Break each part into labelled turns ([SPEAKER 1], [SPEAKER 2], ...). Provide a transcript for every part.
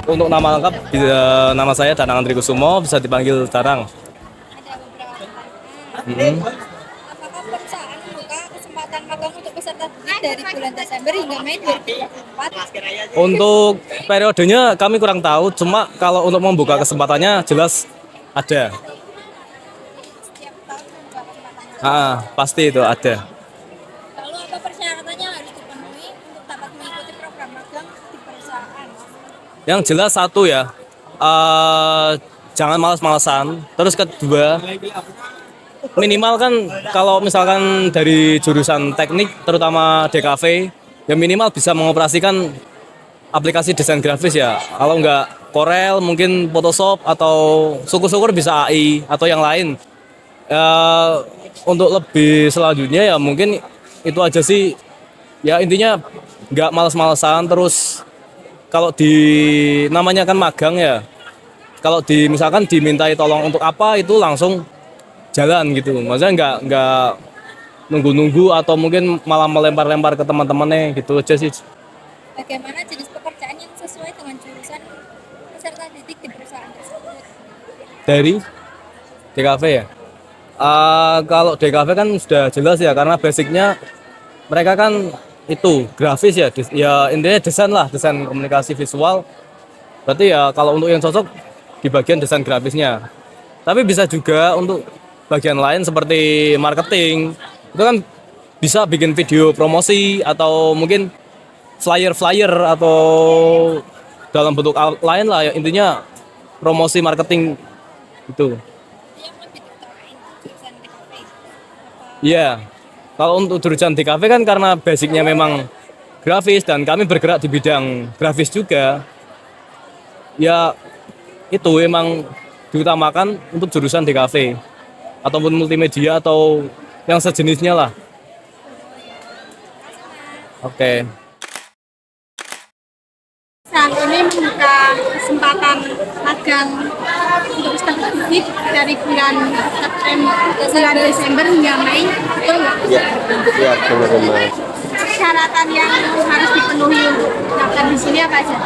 [SPEAKER 1] Untuk nama lengkap, nama saya Danang Trikusumo, bisa dipanggil Darang.
[SPEAKER 2] Ada beberapa pertanyaan.
[SPEAKER 1] Hmm.
[SPEAKER 2] Apakah perusahaan membuka kesempatan magang untuk peserta didik dari bulan Desember hingga Mei 2024?
[SPEAKER 1] Untuk periodenya kami kurang tahu, cuma kalau untuk membuka kesempatannya jelas ada.
[SPEAKER 2] Setiap tahun membuka kesempatan magang.
[SPEAKER 1] Pasti itu ada.
[SPEAKER 2] Lalu apa persyaratannya harus dipenuhi untuk dapat mengikuti program magang di perusahaan?
[SPEAKER 1] Yang jelas satu ya, jangan malas-malasan. Terus kedua, minimal kan kalau misalkan dari jurusan teknik, terutama DKV, ya minimal bisa mengoperasikan aplikasi desain grafis ya. Kalau nggak Corel, mungkin Photoshop atau syukur-syukur bisa AI atau yang lain. Untuk lebih selanjutnya ya mungkin itu aja sih. Ya intinya nggak malas-malasan. Terus kalau di namanya kan magang ya. Kalau misalkan dimintai tolong untuk apa itu langsung jalan gitu. Maksudnya nggak nunggu-nunggu atau mungkin malah melempar-lempar ke teman-temannya gitu aja sih.
[SPEAKER 2] Bagaimana jenis pekerjaan yang sesuai dengan jurusan peserta didik di perusahaan tersebut?
[SPEAKER 1] Dari DKV ya. Kalau DKV kan sudah jelas ya karena basicnya mereka kan itu grafis ya, ya intinya desain lah, desain komunikasi visual. Berarti ya kalau untuk yang cocok di bagian desain grafisnya. Tapi bisa juga untuk bagian lain seperti marketing. Itu kan bisa bikin video promosi atau mungkin flyer-flyer atau dalam bentuk lain lah ya intinya promosi marketing itu.
[SPEAKER 2] Yang lebih terutamain jurusan TKP.
[SPEAKER 1] Iya. Kalau untuk jurusan DKV kan karena basicnya memang grafis dan kami bergerak di bidang grafis juga. Ya itu emang diutamakan untuk jurusan DKV ataupun multimedia atau yang sejenisnya lah. Oke.
[SPEAKER 2] Saat ini membuka kesempatan magang untuk peserta didik dari bulan Desember hingga Mei, betul nggak?
[SPEAKER 3] Ya, ya benar-benar.
[SPEAKER 2] Persyaratan yang harus dipenuhi untuk daftar di sini apa aja?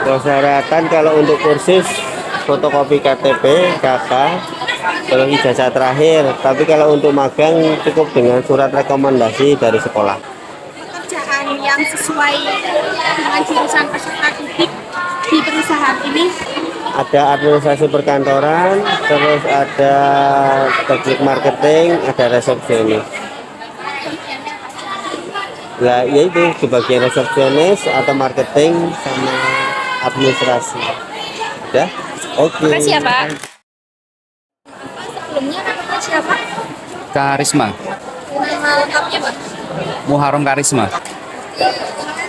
[SPEAKER 3] Persyaratan kalau untuk kursus fotokopi KTP, KK, terus ijazah terakhir. Tapi kalau untuk magang cukup dengan surat rekomendasi dari sekolah.
[SPEAKER 2] Pekerjaan yang sesuai dengan jurusan peserta didik di perusahaan ini
[SPEAKER 3] Ada administrasi perkantoran, terus ada teknik marketing, ada resepsionis. Nah, yaitu di bagian resepsionis atau marketing sama administrasi. Udah? Oke.
[SPEAKER 2] Makasih ya, Pak. Sebelumnya namanya siapa?
[SPEAKER 4] Karisma,
[SPEAKER 2] Nama lengkapnya, Pak?
[SPEAKER 4] Muharram Karisma.
[SPEAKER 2] Ada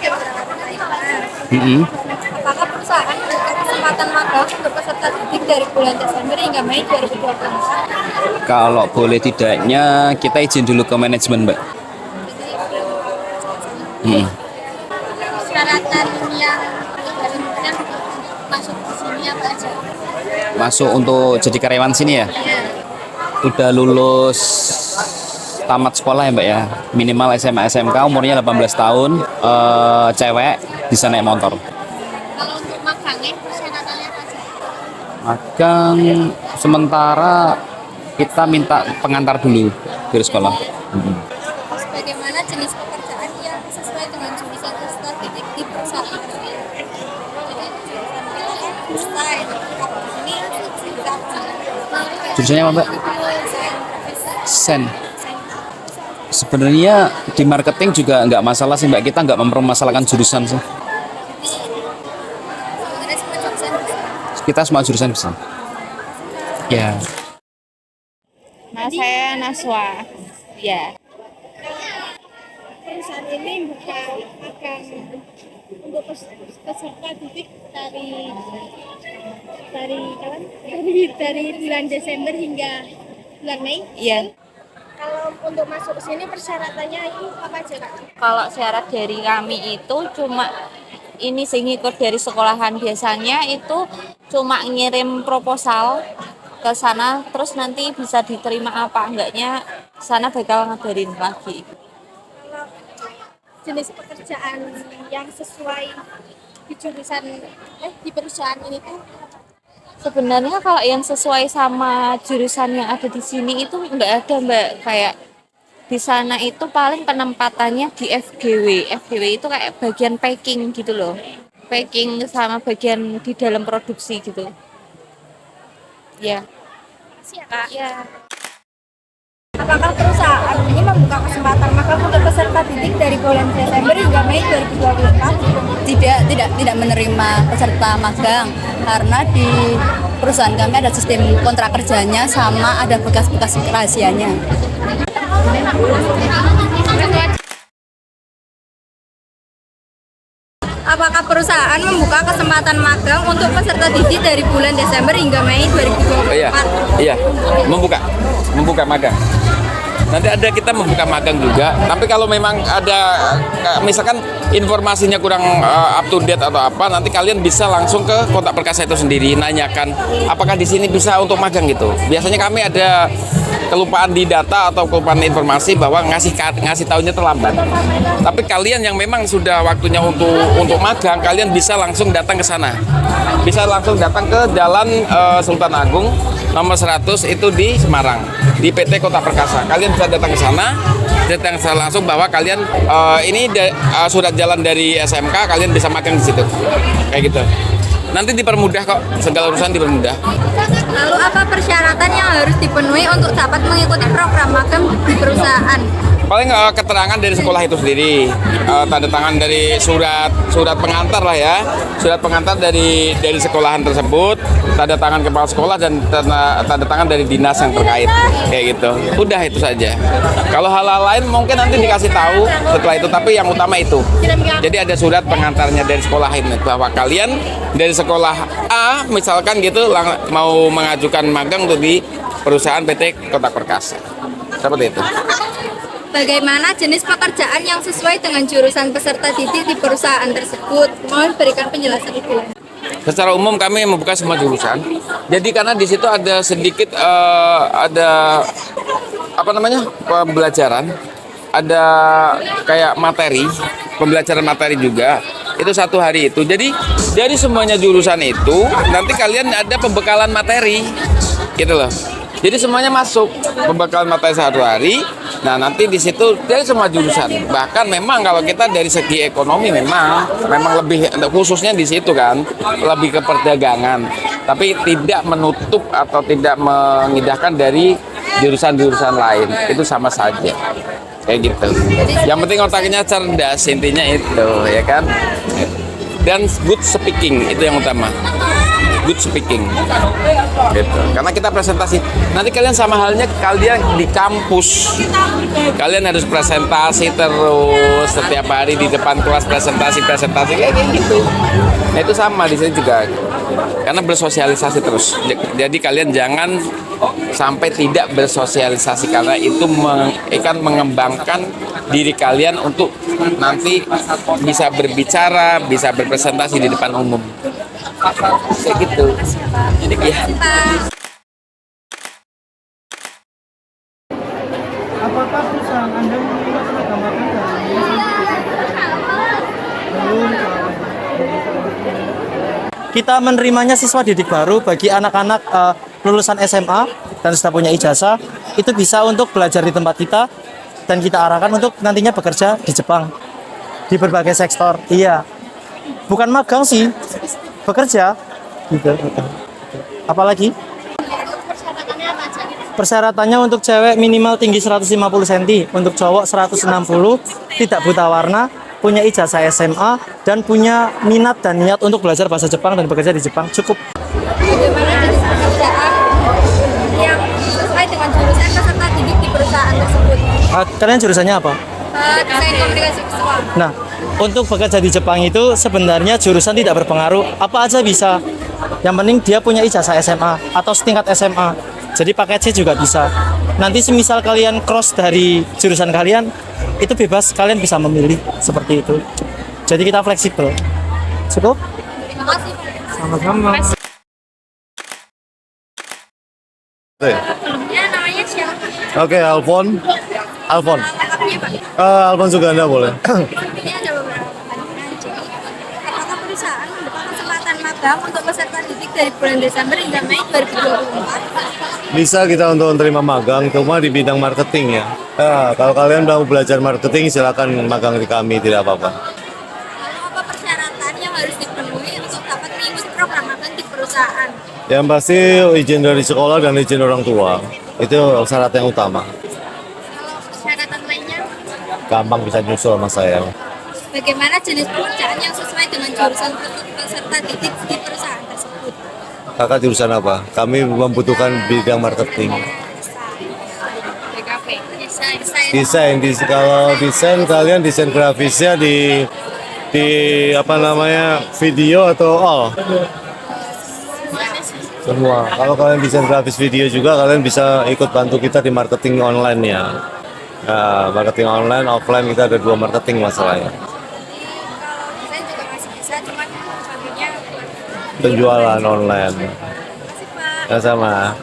[SPEAKER 2] beberapa pertanyaan.
[SPEAKER 4] Mm-mm.
[SPEAKER 2] Apakah perusahaan membuka kesempatan magang untuk peserta didik dari bulan Desember hingga Mei 2024?
[SPEAKER 4] Kalau boleh tidaknya kita izin dulu ke manajemen, Mbak. Mm-mm.
[SPEAKER 2] Persyaratan yang diperlukan masuk ke sini apa aja?
[SPEAKER 4] Masuk untuk jadi karyawan sini ya. Udah lulus tamat sekolah ya, Mbak ya. Minimal SMA SMK, umurnya 18 tahun, cewek, bisa naik motor.
[SPEAKER 2] Kalau untuk magangnya persyaratannya apa aja?
[SPEAKER 4] Magang sementara kita minta pengantar dulu dari sekolah. Mm-mm.
[SPEAKER 2] Terus bagaimana jenis pekerjaan yang sesuai dengan jurusan peserta didik di perusahaan? Jadi jurusan kita kan desain, kalau di sini kita
[SPEAKER 4] Jurusannya apa, Mbak?
[SPEAKER 2] desain grafis.
[SPEAKER 4] Sen. Sebenarnya di marketing juga nggak masalah sih, Mbak. Kita nggak mempermasalahkan jurusan sih.
[SPEAKER 2] Sebenarnya semua jurusan bisa.
[SPEAKER 4] Kita semua jurusan bisa. Ya.
[SPEAKER 5] Nah, saya Naswa. Ya.
[SPEAKER 2] Perusahaan ini buka magang untuk peserta didik dari bulan Desember hingga bulan Mei.
[SPEAKER 5] Iya.
[SPEAKER 2] Kalau untuk masuk ke sini persyaratannya itu apa aja, Kak?
[SPEAKER 5] Kalau syarat dari kami itu cuma ini sih ngikut dari sekolahan, biasanya itu cuma ngirim proposal ke sana, terus nanti bisa diterima apa enggaknya sana bakal ngabarin lagi.
[SPEAKER 2] Kalau jenis pekerjaan yang sesuai di jurusan di perusahaan ini tuh?
[SPEAKER 5] Sebenarnya kalau yang sesuai sama jurusan yang ada di sini itu nggak ada Mbak. Kayak di sana itu paling penempatannya di FGW. FGW itu kayak bagian packing gitu loh. Packing sama bagian di dalam produksi gitu. Ya.
[SPEAKER 2] Makasih ya Kak.
[SPEAKER 5] Ya.
[SPEAKER 2] Apakah perusahaan ini membuka kesempatan magang untuk peserta didik dari bulan Desember hingga Mei 2024?
[SPEAKER 6] Tidak menerima peserta magang karena di perusahaan kami ada sistem kontrak kerjanya sama ada bekas-bekas rahasianya.
[SPEAKER 2] Apakah perusahaan membuka kesempatan magang untuk peserta didik dari bulan Desember hingga Mei 2024?
[SPEAKER 4] Iya, membuka magang. Nanti ada kita membuka magang juga. Tapi kalau memang ada misalkan informasinya kurang up to date atau apa, nanti kalian bisa langsung ke kontak perkasa itu sendiri, nanyakan apakah di sini bisa untuk magang gitu. Biasanya kami ada kelupaan di data atau kelupaan informasi bahwa ngasih tahunya terlambat. Tapi kalian yang memang sudah waktunya untuk magang, kalian bisa langsung datang ke sana. Bisa langsung datang ke Jalan Sultan Agung nomor 100 itu di Semarang, di PT Kota Perkasa. Kalian bisa datang ke sana, datang langsung bahwa kalian ini surat jalan dari SMK, kalian bisa magang di situ. Kayak gitu. Nanti dipermudah kok, segala urusan dipermudah.
[SPEAKER 2] Lalu apa persyaratan yang harus dipenuhi untuk dapat mengikuti program magang di perusahaan?
[SPEAKER 4] Paling keterangan dari sekolah itu sendiri, tanda tangan dari surat pengantar lah ya, surat pengantar dari sekolahan tersebut, tanda tangan kepala sekolah dan tanda tangan dari dinas yang terkait, kayak gitu. Udah itu saja. Kalau hal-hal lain mungkin nanti dikasih tahu setelah itu, tapi yang utama itu. Jadi ada surat pengantarnya dari sekolah ini bahwa kalian dari sekolah A misalkan gitu mau mengajukan magang untuk di perusahaan PT Kota Perkasa. Seperti itu.
[SPEAKER 2] Bagaimana jenis pekerjaan yang sesuai dengan jurusan peserta didik di perusahaan tersebut? Mohon berikan penjelasan lebih lanjut.
[SPEAKER 4] Secara umum kami membuka semua jurusan. Jadi karena di situ ada sedikit ada pembelajaran, ada kayak pembelajaran materi juga. Itu 1 hari itu. Jadi dari semuanya jurusan itu nanti kalian ada pembekalan materi, gitu loh. Jadi semuanya masuk pembekalan materi 1 hari. Nah nanti di situ dari semua jurusan. Bahkan memang kalau kita dari segi ekonomi memang lebih khususnya di situ kan lebih ke perdagangan. Tapi tidak menutup atau tidak mengindahkan dari jurusan-jurusan lain. Itu sama saja. Kayak gitu. Yang penting otaknya cerdas, intinya itu ya kan. Dan good speaking itu yang utama. Good speaking gitu. Karena kita presentasi nanti kalian sama halnya kalian di kampus, kalian harus presentasi terus setiap hari di depan kelas, presentasi kayak gitu. Nah itu sama di sini juga karena bersosialisasi terus. Jadi kalian jangan sampai tidak bersosialisasi karena itu akan mengembangkan diri kalian untuk nanti bisa berbicara, bisa berpresentasi di depan umum. Kayak gitu. Jadi ya.
[SPEAKER 7] Apakah perusahaan Anda menerima tenaga magang dari belum? Kita menerimanya siswa didik baru bagi anak-anak lulusan SMA dan sudah punya ijazah, itu bisa untuk belajar di tempat kita dan kita arahkan untuk nantinya bekerja di Jepang di berbagai sektor. Iya, bukan magang sih, bekerja gitu. Apalagi persyaratannya untuk cewek minimal tinggi 150 cm, untuk cowok 160, tidak buta warna, punya ijazah SMA dan punya minat dan niat untuk belajar bahasa Jepang dan bekerja di Jepang. Cukup.
[SPEAKER 2] Bagaimana jenis pekerjaan yang sesuai dengan jurusan peserta didik di perusahaan tersebut?
[SPEAKER 7] Kalian jurusannya apa?
[SPEAKER 2] Desain komunikasi visual.
[SPEAKER 7] Nah, untuk bekerja di Jepang itu sebenarnya jurusan tidak berpengaruh, apa aja bisa. Yang penting dia punya ijazah SMA atau setingkat SMA. Jadi paket C juga bisa. Nanti semisal kalian cross dari jurusan kalian, itu bebas, kalian bisa memilih seperti itu. Jadi kita fleksibel. Cukup?
[SPEAKER 2] Terima kasih.
[SPEAKER 7] Sama-sama.
[SPEAKER 2] Sebelumnya namanya siapa?
[SPEAKER 8] Oke, Alfon.
[SPEAKER 2] Lengkapnya Pak.
[SPEAKER 8] Alfon Suganda boleh.
[SPEAKER 2] Ini ada beberapa pertanyaan. Jadi, apakah perusahaan magang untuk peserta didik dari bulan Desember hingga Mei 2024.
[SPEAKER 8] Bisa kita untuk menerima magang, cuma di bidang marketing ya. Ya, kalau kalian mau belajar marketing, silakan magang di kami, tidak apa-apa.
[SPEAKER 2] Lalu apa persyaratan yang harus dipenuhi untuk dapat mengikuti program magang di perusahaan?
[SPEAKER 8] Yang pasti izin dari sekolah dan izin orang tua. Itu syarat yang utama.
[SPEAKER 2] Kalau persyaratan lainnya,
[SPEAKER 8] Gampang bisa nyusul sama saya.
[SPEAKER 2] bagaimana jenis pekerjaan yang sesuai dengan jurusan peserta didik di perusahaan tersebut?
[SPEAKER 8] Kakak jurusan apa? Kami membutuhkan bidang marketing.
[SPEAKER 5] BKP.
[SPEAKER 2] Desain.
[SPEAKER 8] Kalau desain kalian desain grafisnya di apa namanya video atau all? Semua. Kalau kalian desain grafis video juga kalian bisa ikut bantu kita di marketing online ya. Nah, marketing online, offline kita ada 2 marketing masalahnya.
[SPEAKER 2] Kalau desain juga masih bisa, cuman bagiannya
[SPEAKER 8] Penjualan online.
[SPEAKER 2] masih Pak.
[SPEAKER 8] Ya sama.